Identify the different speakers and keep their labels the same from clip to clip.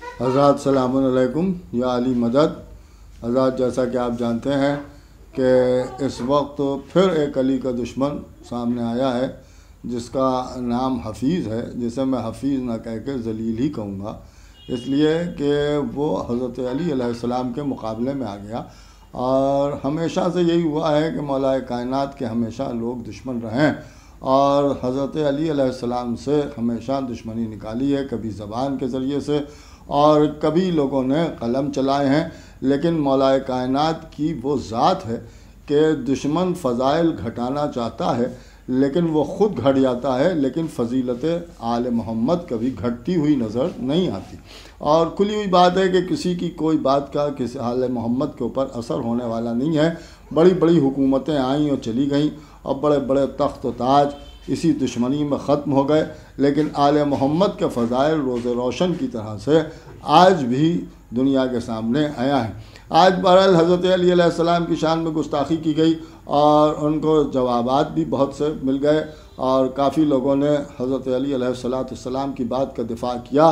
Speaker 1: حضرات سلام علیکم یا علی مدد۔ حضرات جیسا کہ آپ جانتے ہیں کہ اس وقت پھر ایک علی کا دشمن سامنے آیا ہے جس کا نام حفیظ ہے، جسے میں حفیظ نہ کہہ کے ذلیل ہی کہوں گا، اس لیے کہ وہ حضرت علی علیہ السلام کے مقابلے میں آ گیا۔ اور ہمیشہ سے یہی ہوا ہے کہ مولا کائنات کے ہمیشہ لوگ دشمن رہیں اور حضرت علی علیہ السلام سے ہمیشہ دشمنی نکالی ہے، کبھی زبان کے ذریعے سے اور کبھی لوگوں نے قلم چلائے ہیں، لیکن مولا کائنات کی وہ ذات ہے کہ دشمن فضائل گھٹانا چاہتا ہے لیکن وہ خود گھٹ جاتا ہے، لیکن فضیلت آل محمد کبھی گھٹتی ہوئی نظر نہیں آتی۔ اور کھلی ہوئی بات ہے کہ کسی کی کوئی بات کا کسی آل محمد کے اوپر اثر ہونے والا نہیں ہے۔ بڑی بڑی حکومتیں آئیں اور چلی گئیں اور بڑے بڑے تخت و تاج اسی دشمنی میں ختم ہو گئے، لیکن آل محمد کے فضائل روز روشن کی طرح سے آج بھی دنیا کے سامنے آیا ہے۔ آج بہرحال حضرت علی علیہ السلام کی شان میں گستاخی کی گئی اور ان کو جوابات بھی بہت سے مل گئے اور کافی لوگوں نے حضرت علی علیہ السلام کی بات کا دفاع کیا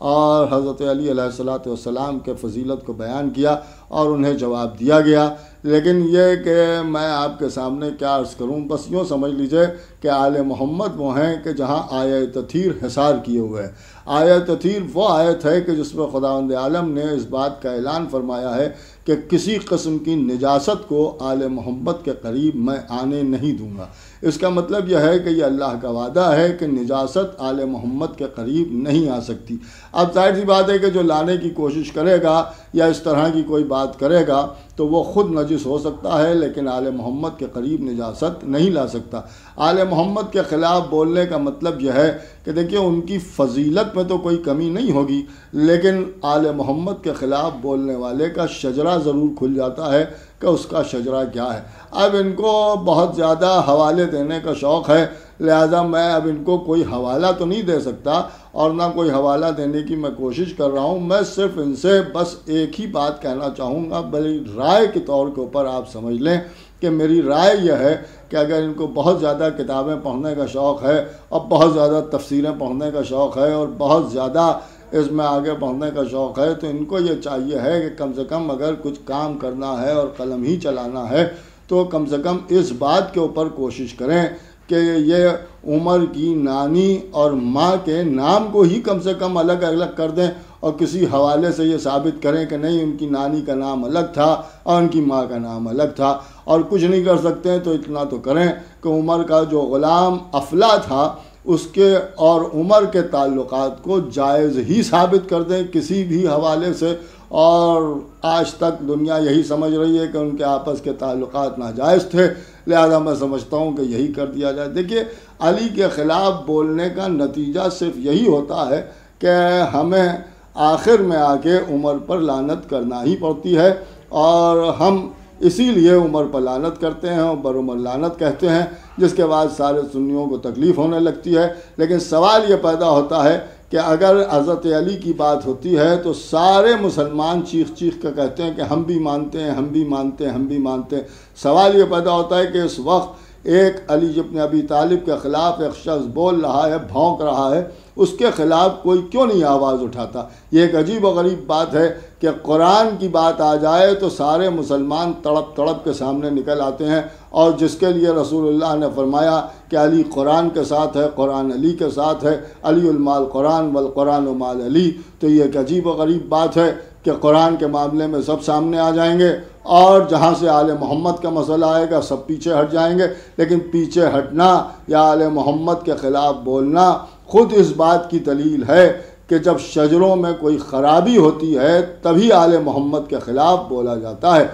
Speaker 1: اور حضرت علی علیہ السلام کے فضیلت کو بیان کیا اور انہیں جواب دیا گیا۔ لیکن یہ کہ میں آپ کے سامنے کیا عرض کروں، بس یوں سمجھ لیجئے کہ آل محمد وہ ہیں کہ جہاں آیہ تطہیر حصار کیے ہوئے ہیں۔ آیہ تطہیر وہ آیت ہے کہ جس میں خداوند عالم نے اس بات کا اعلان فرمایا ہے کہ کسی قسم کی نجاست کو آل محمد کے قریب میں آنے نہیں دوں گا۔ اس کا مطلب یہ ہے کہ یہ اللہ کا وعدہ ہے کہ نجاست آل محمد کے قریب نہیں آ سکتی۔ اب ظاہر سی بات ہے کہ جو لانے کی کوشش کرے گا یا اس طرح کی کوئی بات کرے گا تو وہ خود نجس ہو سکتا ہے، لیکن آل محمد کے قریب نجاست نہیں لا سکتا۔ آل محمد کے خلاف بولنے کا مطلب یہ ہے کہ دیکھیے ان کی فضیلت میں تو کوئی کمی نہیں ہوگی، لیکن آل محمد کے خلاف بولنے والے کا شجرہ ضرور کھل جاتا ہے کہ اس کا شجرہ کیا ہے۔ اب ان کو بہت زیادہ حوالے دینے کا شوق ہے، لہذا میں اب ان کو کوئی حوالہ تو نہیں دے سکتا اور نہ کوئی حوالہ دینے کی میں کوشش کر رہا ہوں۔ میں صرف ان سے بس ایک ہی بات کہنا چاہوں گا، بڑی رائے کے طور کے اوپر آپ سمجھ لیں کہ میری رائے یہ ہے کہ اگر ان کو بہت زیادہ کتابیں پڑھنے کا شوق ہے اور بہت زیادہ تفسیریں پڑھنے کا شوق ہے اور بہت زیادہ اس میں آگے بڑھنے کا شوق ہے، تو ان کو یہ چاہیے ہے کہ کم سے کم اگر کچھ کام کرنا ہے اور قلم ہی چلانا ہے تو کم سے کم اس بات کے اوپر کوشش کریں کہ یہ عمر کی نانی اور ماں کے نام کو ہی کم سے کم الگ الگ کر دیں اور کسی حوالے سے یہ ثابت کریں کہ نہیں ان کی نانی کا نام الگ تھا اور ان کی ماں کا نام الگ تھا۔ اور کچھ نہیں کر سکتے تو اتنا تو کریں کہ عمر کا جو غلام افلا تھا اس کے اور عمر کے تعلقات کو جائز ہی ثابت کر دیں کسی بھی حوالے سے، اور آج تک دنیا یہی سمجھ رہی ہے کہ ان کے آپس کے تعلقات ناجائز تھے، لہذا میں سمجھتا ہوں کہ یہی کر دیا جائے۔ دیکھیے علی کے خلاف بولنے کا نتیجہ صرف یہی ہوتا ہے کہ ہمیں آخر میں آ کے عمر پر لعنت کرنا ہی پڑتی ہے، اور ہم اسی لیے عمر پر لعنت کرتے ہیں اور برعمر لعنت کہتے ہیں، جس کے بعد سارے سنیوں کو تکلیف ہونے لگتی ہے۔ لیکن سوال یہ پیدا ہوتا ہے کہ اگر حضرت علی کی بات ہوتی ہے تو سارے مسلمان چیخ چیخ کر کہتے ہیں کہ ہم بھی مانتے ہیں، ہم بھی مانتے ہیں، ہم بھی مانتے ہیں۔ سوال یہ پیدا ہوتا ہے کہ اس وقت ایک علی ابن ابی طالب کے خلاف ایک شخص بول رہا ہے، بھونک رہا ہے، اس کے خلاف کوئی کیوں نہیں آواز اٹھاتا؟ یہ ایک عجیب و غریب بات ہے کہ قرآن کی بات آ جائے تو سارے مسلمان تڑپ تڑپ کے سامنے نکل آتے ہیں، اور جس کے لیے رسول اللہ نے فرمایا کہ علی قرآن کے ساتھ ہے، قرآن علی کے ساتھ ہے، علی المال قرآن والقرآن مال علی، تو یہ ایک عجیب و غریب بات ہے کہ قرآن کے معاملے میں سب سامنے آ جائیں گے اور جہاں سے آل محمد کا مسئلہ آئے گا سب پیچھے ہٹ جائیں گے۔ لیکن پیچھے ہٹنا یا آل محمد کے خلاف بولنا خود اس بات کی دلیل ہے کہ جب شجروں میں کوئی خرابی ہوتی ہے تبھی آل محمد کے خلاف بولا جاتا ہے۔